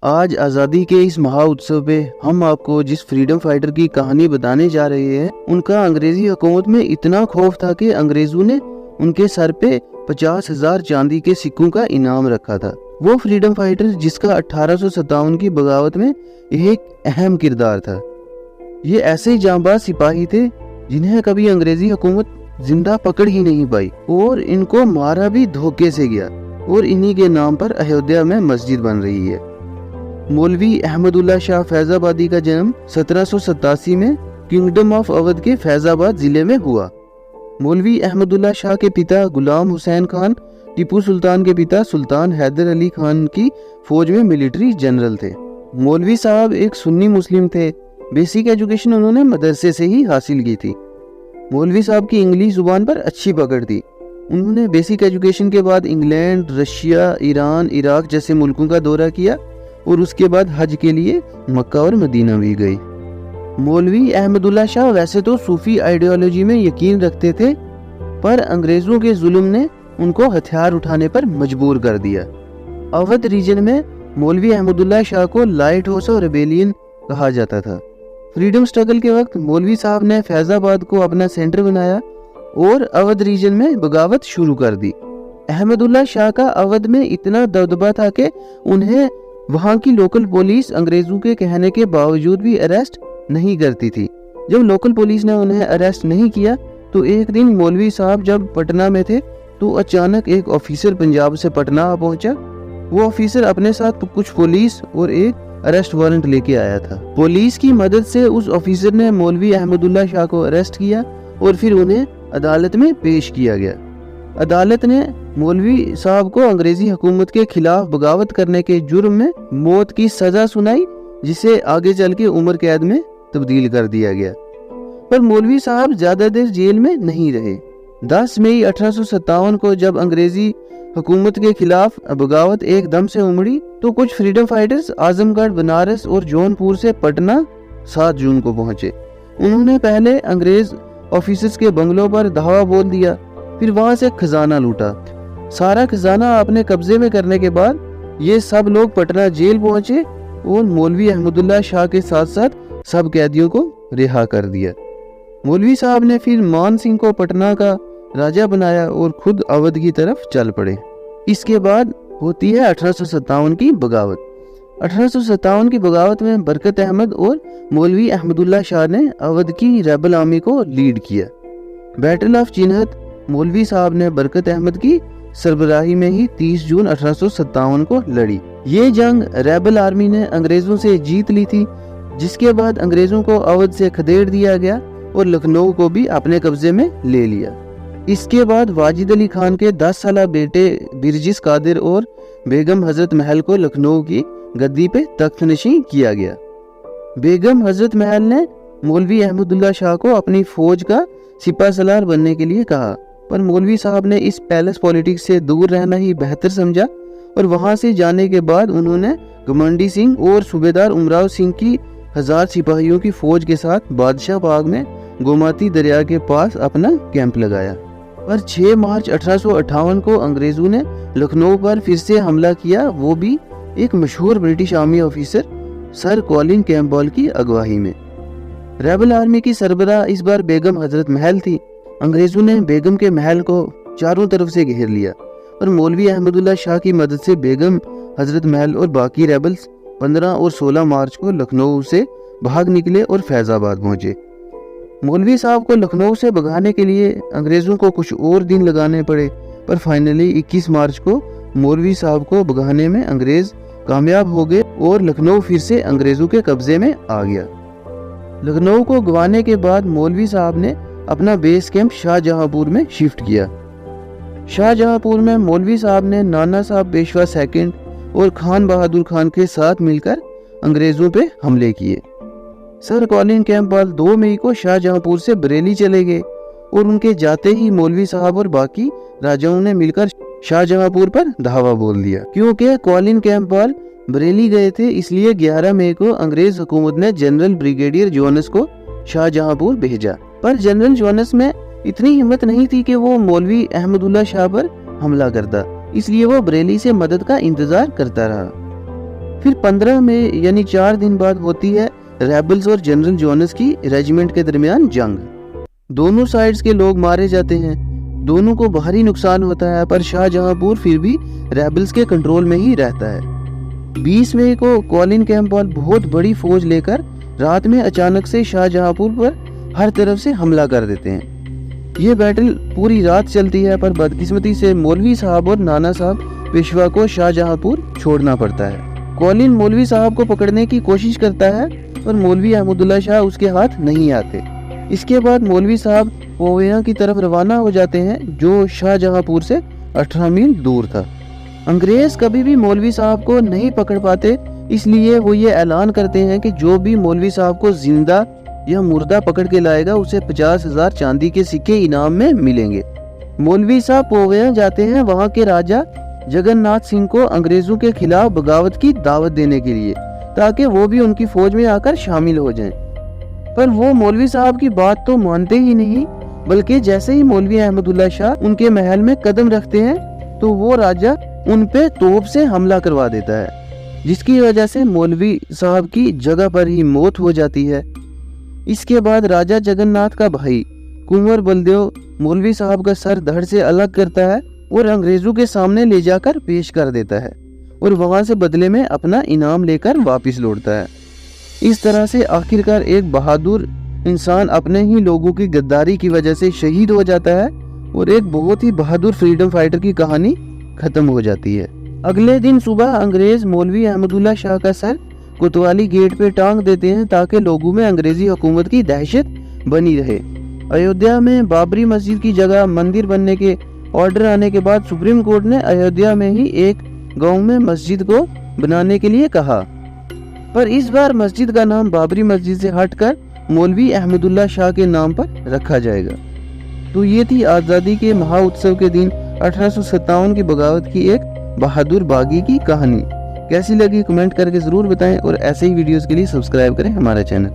आज आज़ादी के इस महा उत्सव पे हम आपको जिस फ्रीडम फाइटर की कहानी बताने जा रहे हैं, उनका अंग्रेजी हुकूमत में इतना खौफ था कि अंग्रेजों ने उनके सर पे 50,000 चांदी के सिक्कों का इनाम रखा था। वो फ्रीडम फाइटर जिसका 1857 की बगावत में एक अहम किरदार था। ये ऐसे ही जांबाज सिपाही थे जिन्हें कभी अंग्रेजी हुकूमत जिंदा पकड़ ही नहीं पाई और इनको मारा भी धोखे से गया, और इन्हीं के नाम पर अयोध्या में मस्जिद बन रही है। मौलवी अहमदुल्ला शाह फैजाबादी का जन्म 1787 में किंगडम ऑफ अवध के फैजाबाद जिले में हुआ। मौलवी अहमदुल्ला शाह के पिता गुलाम हुसैन खान टीपू सुल्तान के पिता सुल्तान हैदर अली खान की फौज में मिलिट्री जनरल थे। मौलवी साहब एक सुन्नी मुस्लिम थे। बेसिक एजुकेशन उन्होंने मदरसे से ही हासिल की थी। मौलवी साहब की इंग्लिश जुबान पर अच्छी पकड़ थी। उन्होंने बेसिक एजुकेशन के बाद इंग्लैंड, रशिया, ईरान, इराक जैसे मुल्कों का दौरा किया और उसके बाद हज के लिए मक्का और मदीना भी गई। मौलवी अहमदुल्ला शाह वैसे तो सूफी आइडियोलॉजी में यकीन रखते थे, पर अंग्रेजों के जुल्म ने उनको हथियार उठाने पर मजबूर कर दिया। अवध रीजन में मौलवी अहमदुल्ला शाह को लाइट हाउस और रेबेलियन कहा जाता था। फ्रीडम स्ट्रगल के वक्त मौलवी साहब ने फैजाबाद को अपना सेंटर बनाया और अवध रीजन में बगावत शुरू कर दी। अहमदुल्ला शाह का अवध में इतना दबदबा था कि उन्हें वहां की लोकल पुलिस अंग्रेजों के कहने के बावजूद भी अरेस्ट नहीं करती थी। जब लोकल पुलिस ने उन्हें अरेस्ट नहीं किया तो एक दिन मौलवी साहब जब पटना में थे तो अचानक एक ऑफिसर पंजाब से पटना आ पहुंचा। वो ऑफिसर अपने साथ कुछ पुलिस और एक अरेस्ट वारंट लेके आया था। पुलिस की मदद से उस ऑफिसर ने मौलवी अहमदुल्ला शाह को अरेस्ट किया और फिर उन्हें अदालत में पेश किया गया। अदालत ने मौलवी साहब को अंग्रेजी हुकूमत के खिलाफ बगावत करने के जुर्म में मौत की सजा सुनाई, जिसे आगे चल के उम्र कैद में तब्दील कर दिया गया। पर मौलवी साहब ज्यादा देर जेल में नहीं रहे। 10 मई 1857 को जब अंग्रेजी हुकूमत के खिलाफ बगावत एकदम से उमड़ी तो कुछ फ्रीडम फाइटर्स आजमगढ़, बनारस और जौनपुर से पटना 7 जून को पहुंचे। उन्होंने पहले अंग्रेज ऑफिसर्स के बंगलों पर धावा बोल दिया, फिर वहां से खजाना लूटा। सारा खजाना अपने कब्जे में करने के बाद ये सब लोग पटना जेल पहुंचे और मौलवी अहमदुल्ला शाह के साथ साथ सब कैदियों को रिहा कर दिया। मौलवी साहब ने फिर मान सिंह को पटना का राजा बनाया और खुद अवध की तरफ चल पड़े। इसके बाद होती है 1857 की बगावत। 1857 की बगावत में बरकत अहमद और मौलवी अहमदुल्ला शाह ने अवध की रेबल आर्मी को लीड किया। बैटल ऑफ चिन्हत मौलवी साहब ने बरकत अहमद की सरबराही में ही 30 जून 1857 को लड़ी। ये जंग रेबल आर्मी ने अंग्रेजों से जीत ली थी, जिसके बाद अंग्रेजों को अवध से खदेड़ दिया गया और लखनऊ को भी अपने कब्जे में ले लिया। इसके बाद वाजिद अली खान के 10 साला बेटे बिरजिस कादिर और बेगम हजरत महल को लखनऊ की गद्दी पे तख्तनशी किया गया। बेगम हजरत महल ने मौलवी अहमदुल्ला शाह को अपनी फौज का सिपा सलार बनने के लिए कहा, पर मौलवी साहब ने इस पैलेस पॉलिटिक्स से दूर रहना ही बेहतर समझा और वहां से जाने के बाद उन्होंने घमंडी सिंह और सूबेदार उमराव सिंह की 1000 सिपाहियों की फौज के साथ बादशाह बाग में गोमती दरिया के पास अपना कैंप लगाया। पर 6 मार्च 1858 को अंग्रेजों ने लखनऊ पर फिर से हमला किया, वो भी एक मशहूर British army officer sir Colin Campbell की अगुवाई में। रेबल आर्मी की सरबराह इस बार बेगम हजरत महल थी। अंग्रेजों ने बेगम के महल को चारों तरफ से घेर लिया और मौलवी अहमदुल्ला शाह की मदद से बेगम हजरत महल और बाकी रेबल्स 15 और 16 मार्च को लखनऊ से भाग निकले और फैजाबाद पहुंचे। मौलवी साहब को लखनऊ से भगाने के लिए अंग्रेजों को कुछ और दिन लगाने पड़े, पर फाइनली 21 मार्च को मौलवी साहब को भगाने में अंग्रेज कामयाब हो गए और लखनऊ फिर से अंग्रेजों के कब्जे में आ गया। लखनऊ को गंवाने के बाद मौलवी साहब ने अपना बेस कैंप शाहजहांपुर में शिफ्ट किया। शाहजहांपुर में मौलवी साहब ने नाना साहब पेशवा सेकंड और खान बहादुर खान के साथ मिलकर अंग्रेजों पे हमले किए। सर कॉलिन कैंपबेल 2 मई को शाहजहांपुर से बरेली चले गए और उनके जाते ही मौलवी साहब और बाकी राजाओं ने मिलकर शाहजहांपुर पर धावा बोल दिया। क्योंकि कॉलिन कैंपबेल बरेली गए थे, इसलिए 11 मई को अंग्रेज हुकूमत ने जनरल ब्रिगेडियर जोनस को शाहजहांपुर भेजा। पर जनरल जोनस में इतनी हिम्मत नहीं थी कि वो मौलवी अहमदुल्ला शाह पर हमला करता, इसलिए वो बरेली से मदद का इंतजार करता रहा। फिर 15 में यानी 4 दिन बाद होती है रेबल्स और जनरल जोनस की रेजिमेंट के दरमियान जंग। दोनों साइड्स के लोग मारे जाते हैं, दोनों को भारी नुकसान होता है, पर शाहजहांपुर फिर भी रेबल्स के कंट्रोल में ही रहता है। 20 मई को कॉलिन कैंपबेल बहुत बड़ी फौज लेकर रात में अचानक से शाहजहांपुर पर हर तरफ से हमला कर देते हैं। ये बैटल पूरी रात चलती है, पर बदकिस्मती से मौलवी साहब और नाना साहब पेशवा को शाहजहांपुर छोड़ना पड़ता है। कॉलिन मौलवी साहब को पकड़ने की कोशिश करता है, पर मौलवी अहमदुल्ला शाह उसके हाथ नहीं आते। इसके बाद मौलवी साहब पोवेया की तरफ रवाना हो जाते हैं, जो शाहजहांपुर से 18 मील दूर था। अंग्रेज कभी भी मौलवी साहब को नहीं पकड़ पाते, इसलिए वो ये ऐलान करते हैं कि जो भी मौलवी साहब को जिंदा या मुर्दा पकड़ के लाएगा उसे 50,000 चांदी के सिक्के इनाम में मिलेंगे। मौलवी साहब पोवेया जाते हैं वहाँ के राजा जगन्नाथ सिंह को अंग्रेजों के खिलाफ बगावत की दावत देने के लिए, ताकि वो भी उनकी फौज में आकर शामिल हो जाएं। पर वो मौलवी साहब की बात तो मानते ही नहीं, बल्कि जैसे ही मौलवी अहमदुल्ला शाह उनके महल में कदम रखते हैं तो वो राजा उन पे तोप से हमला करवा देता है, जिसकी वजह से मौलवी साहब की जगह पर ही मौत हो जाती है। इसके बाद राजा जगन्नाथ का भाई कुंवर बलदेव मौलवी साहब का सर धड़ से अलग करता है और अंग्रेजों के सामने ले जाकर पेश कर देता है, और वहां से बदले में अपना इनाम लेकर वापस लौटता है। इस तरह से आखिरकार एक बहादुर इंसान अपने ही लोगों की गद्दारी की वजह से शहीद हो जाता है, और एक बहुत ही बहादुर फ्रीडम फाइटर की कहानी खत्म हो जाती है। अगले दिन सुबह अंग्रेज मौलवी अहमदुल्ला शाह का सर कोतवाली गेट पे टांग देते हैं, ताकि लोगों में अंग्रेजी हुकूमत की दहशत बनी रहे। अयोध्या में बाबरी मस्जिद की जगह मंदिर बनने के ऑर्डर आने के बाद सुप्रीम कोर्ट ने अयोध्या में ही एक गांव में मस्जिद को बनाने के लिए कहा, पर इस बार मस्जिद का नाम बाबरी मस्जिद से हटकर मौलवी अहमदुल्ला शाह के नाम पर रखा जाएगा। तो ये थी आज़ादी के महाउत्सव के दिन 1857 की बगावत की एक बहादुर बागी की कहानी। कैसी लगी कमेंट करके ज़रूर बताएं, और ऐसे ही वीडियोस के लिए सब्सक्राइब करें हमारा चैनल।